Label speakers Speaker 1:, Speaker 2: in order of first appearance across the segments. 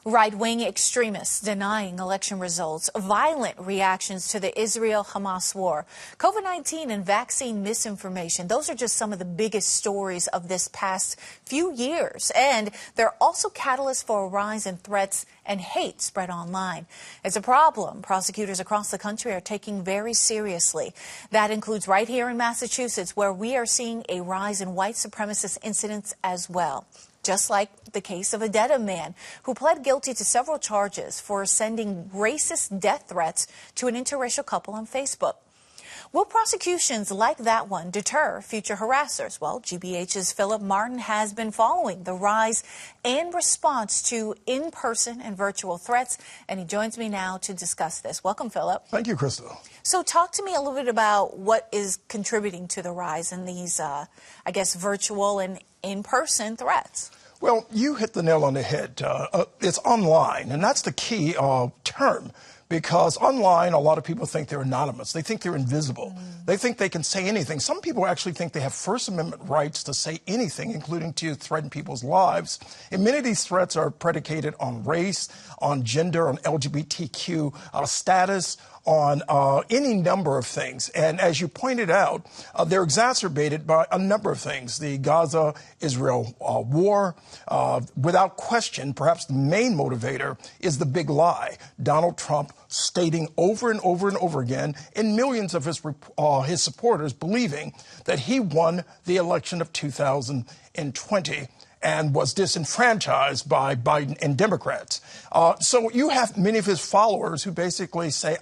Speaker 1: Right-wing extremists denying election results, violent reactions to the Israel-Hamas war, COVID-19 and vaccine misinformation. Those are just some of the biggest stories of this past few years. And they're also catalysts for a rise in threats and hate spread online. It's a problem prosecutors across the country are taking very seriously. That includes right here in Massachusetts, where we are seeing a rise in white supremacist incidents as well. Just like the case of a Dedham man who pled guilty to several charges for sending racist death threats to an interracial couple on Facebook. Will prosecutions like that one deter future harassers? Well, GBH's Philip Martin has been following the rise and response to in-person and virtual threats, and he joins me now to discuss this. Welcome, Philip.
Speaker 2: Thank you, Crystal.
Speaker 1: So talk to me a little bit about what is contributing to the rise in these, I guess, virtual and in-person threats.
Speaker 2: Well, you hit the nail on the head. It's online, and that's the key term, because online, a lot of people think they're anonymous. They think they're invisible. They think they can say anything. Some people actually think they have First Amendment rights to say anything, including to threaten people's lives. And many of these threats are predicated on race, on gender, on LGBTQ status, on any number of things. And as you pointed out, they're exacerbated by a number of things. The Gaza-Israel war, without question, perhaps the main motivator is the big lie. Donald Trump stating over and over and over again, and millions of his supporters believing that he won the election of 2020 and was disenfranchised by Biden and Democrats. So you have many of his followers who basically say,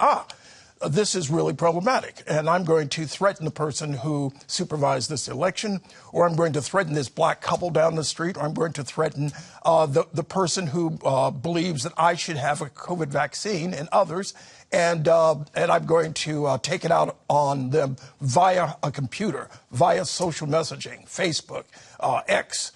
Speaker 2: this is really problematic, and I'm going to threaten the person who supervised this election, or I'm going to threaten this black couple down the street, or I'm going to threaten the person who believes that I should have a COVID vaccine and others, and I'm going to take it out on them via a computer, via social messaging, Facebook, X,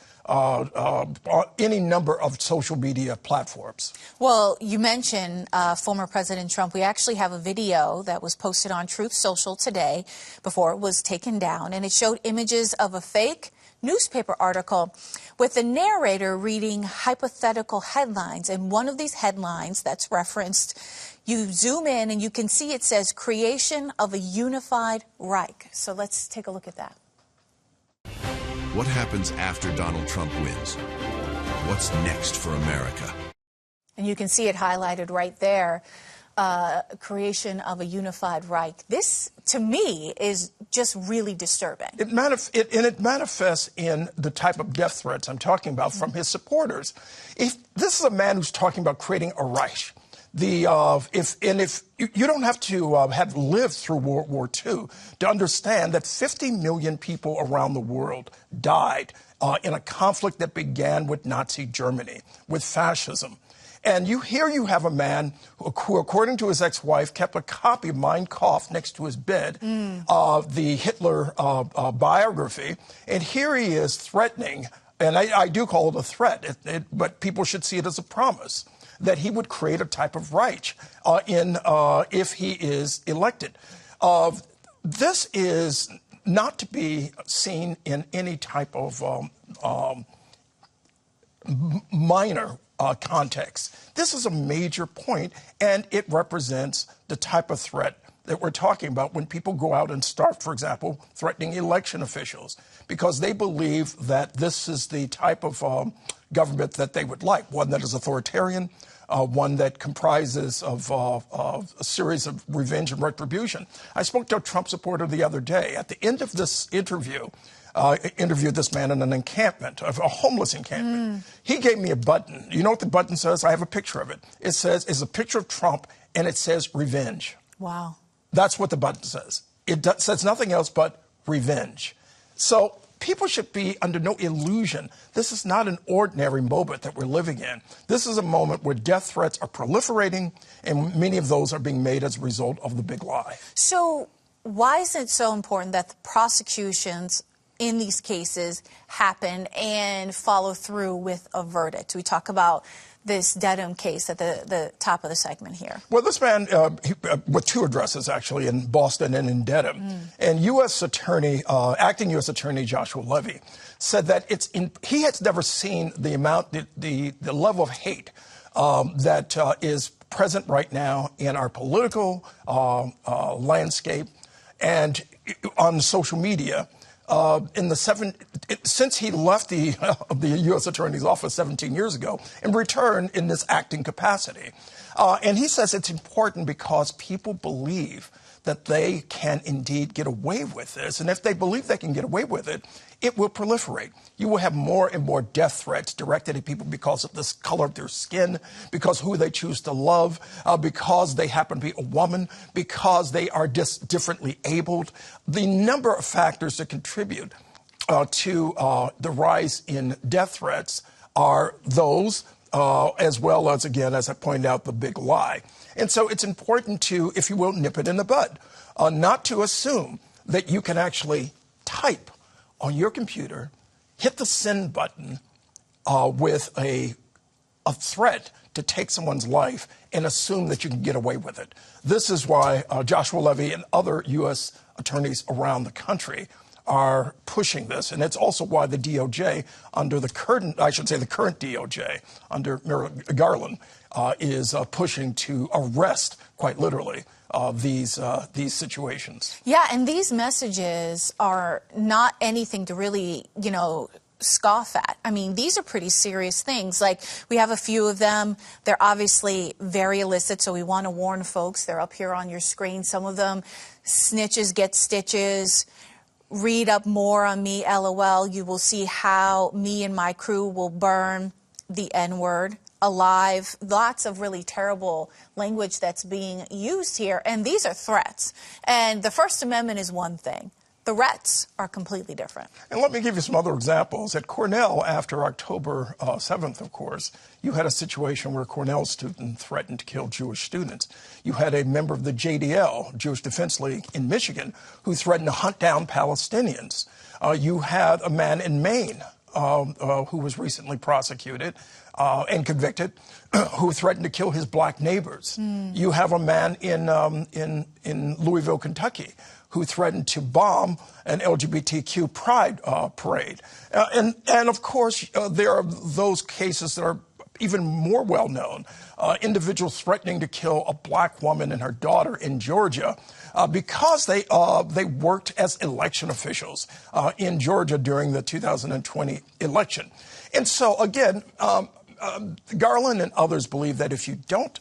Speaker 2: any number of social media platforms.
Speaker 1: Well, you mentioned former President Trump. We actually have a video that was posted on Truth Social today before it was taken down, and it showed images of a fake newspaper article with the narrator reading hypothetical headlines. And one of these headlines that's referenced, you zoom in and you can see it says creation of a unified Reich. So let's take a look at that.
Speaker 3: What happens after Donald Trump wins? What's next for America?
Speaker 1: And you can see it highlighted right there, creation of a unified Reich. This, to me, is just really disturbing.
Speaker 2: It manifests in the type of death threats I'm talking about from his supporters. If this is a man who's talking about creating a Reich. If you don't have to have lived through World War II to understand that 50 million people around the world died in a conflict that began with Nazi Germany, with fascism. And you have a man who, according to his ex-wife, kept a copy of Mein Kampf next to his bed, the Hitler biography. And here he is threatening, and I do call it a threat, but people should see it as a promise, that he would create a type of Reich if he is elected. This is not to be seen in any type of minor context. This is a major point, and it represents the type of threat that we're talking about when people go out and start, for example, threatening election officials because they believe that this is the type of government that they would like, one that is authoritarian, one that comprises of a series of revenge and retribution. I spoke to a Trump supporter the other day. At the end of this interview, interviewed this man in an encampment, a homeless encampment. He gave me a button. You know what the button says? I have a picture of it. It says, it's a picture of Trump, and it says revenge.
Speaker 1: Wow. That's
Speaker 2: what the button says. It says nothing else but revenge. So people should be under no illusion. This is not an ordinary moment that we're living in. This is a moment where death threats are proliferating, and many of those are being made as a result of the big lie.
Speaker 1: So why is it so important that the prosecutions in these cases happen and follow through with a verdict? We talk about this Dedham case at the top of the segment here.
Speaker 2: Well, this man, with two addresses actually, in Boston and in Dedham, and U.S. Attorney, acting U.S. Attorney Joshua Levy, said that he has never seen the level of hate that is present right now in our political landscape and on social media. Since he left the U.S. Attorney's Office 17 years ago and returned in this acting capacity. And he says it's important because people believe that they can indeed get away with this. And if they believe they can get away with it, it will proliferate. You will have more and more death threats directed at people because of the color of their skin, because who they choose to love, because they happen to be a woman, because they are just differently abled. The number of factors that contribute to the rise in death threats are those, as well as, again, as I pointed out, the big lie. And so it's important to, if you will, nip it in the bud, not to assume that you can actually type on your computer, hit the send button with a threat to take someone's life and assume that you can get away with it. This is why Joshua Levy and other U.S. attorneys around the country are pushing this. And it's also why the DOJ, under the current DOJ, under Merrick Garland, is pushing to arrest, quite literally, these situations.
Speaker 1: Yeah, and these messages are not anything to really, scoff at. I mean, these are pretty serious things. Like, we have a few of them. They're obviously very illicit, so we want to warn folks. They're up here on your screen. Some of them, snitches get stitches. Read up more on me, LOL. You will see how me and my crew will burn the N-word alive. Lots of really terrible language that's being used here. And these are threats. And the First Amendment is one thing. Threats are completely different.
Speaker 2: And let me give you some other examples. At Cornell, after October 7th, of course, you had a situation where a Cornell student threatened to kill Jewish students. You had a member of the JDL, Jewish Defense League in Michigan, who threatened to hunt down Palestinians. You had a man in Maine who was recently prosecuted and convicted, who threatened to kill his black neighbors. You have a man in Louisville, Kentucky, who threatened to bomb an LGBTQ pride parade. And of course, there are those cases that are even more well-known. Individuals threatening to kill a black woman and her daughter in Georgia because they worked as election officials in Georgia during the 2020 election. And so, again, Garland and others believe that if you don't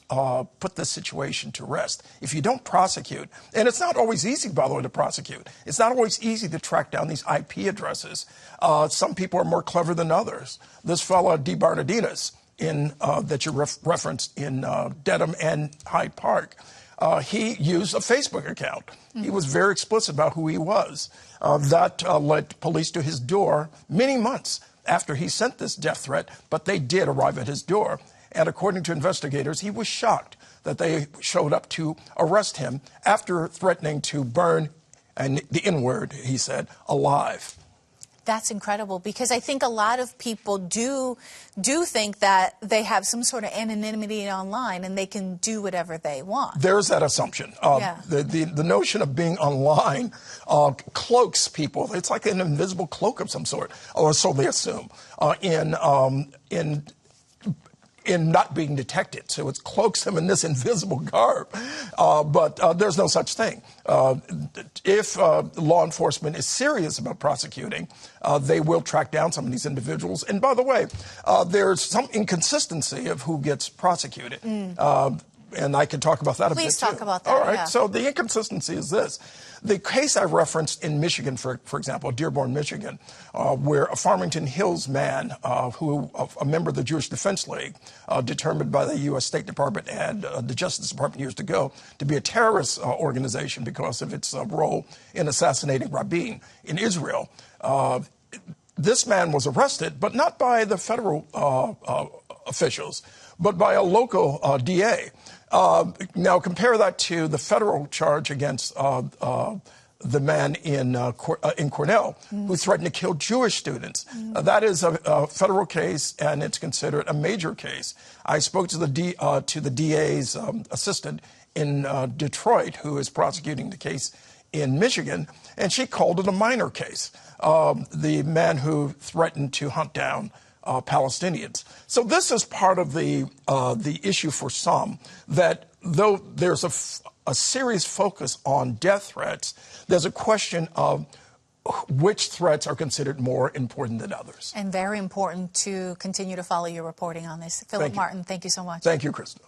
Speaker 2: put this situation to rest, if you don't prosecute, and it's not always easy, by the way, to prosecute. It's not always easy to track down these IP addresses. Some people are more clever than others. This fellow, DeBernardinis, that you referenced in Dedham and Hyde Park, he used a Facebook account. He was very explicit about who he was. That led police to his door many months after he sent this death threat, but they did arrive at his door. And according to investigators, he was shocked that they showed up to arrest him after threatening to burn, and the N-word, he said, alive.
Speaker 1: That's incredible, because I think a lot of people do think that they have some sort of anonymity online and they can do whatever they want.
Speaker 2: There's that assumption. The notion of being online cloaks people. It's like an invisible cloak of some sort, or so they assume, in not being detected. So it cloaks them in this invisible garb. But there's no such thing. If law enforcement is serious about prosecuting, they will track down some of these individuals. And by the way, there's some inconsistency of who gets prosecuted. And I can talk about that a bit, too.
Speaker 1: Please talk about that.
Speaker 2: All right.
Speaker 1: Yeah.
Speaker 2: So the inconsistency is this. The case I referenced in Michigan, for example, Dearborn, Michigan, where a Farmington Hills man, a member of the Jewish Defense League, determined by the U.S. State Department and the Justice Department years ago to be a terrorist organization because of its role in assassinating Rabin in Israel. This man was arrested, but not by the federal officials, but by a local DA. Now, compare that to the federal charge against the man in Cornell who threatened to kill Jewish students. That is a federal case, and it's considered a major case. I spoke to the DA's assistant in Detroit, who is prosecuting the case in Michigan, and she called it a minor case. The man who threatened to hunt down Palestinians. So this is part of the issue for some, that though there's a serious focus on death threats, there's a question of which threats are considered more important than others.
Speaker 1: And very important to continue to follow your reporting on this. Philip Martin, thank you so much.
Speaker 2: Thank you, Crystal.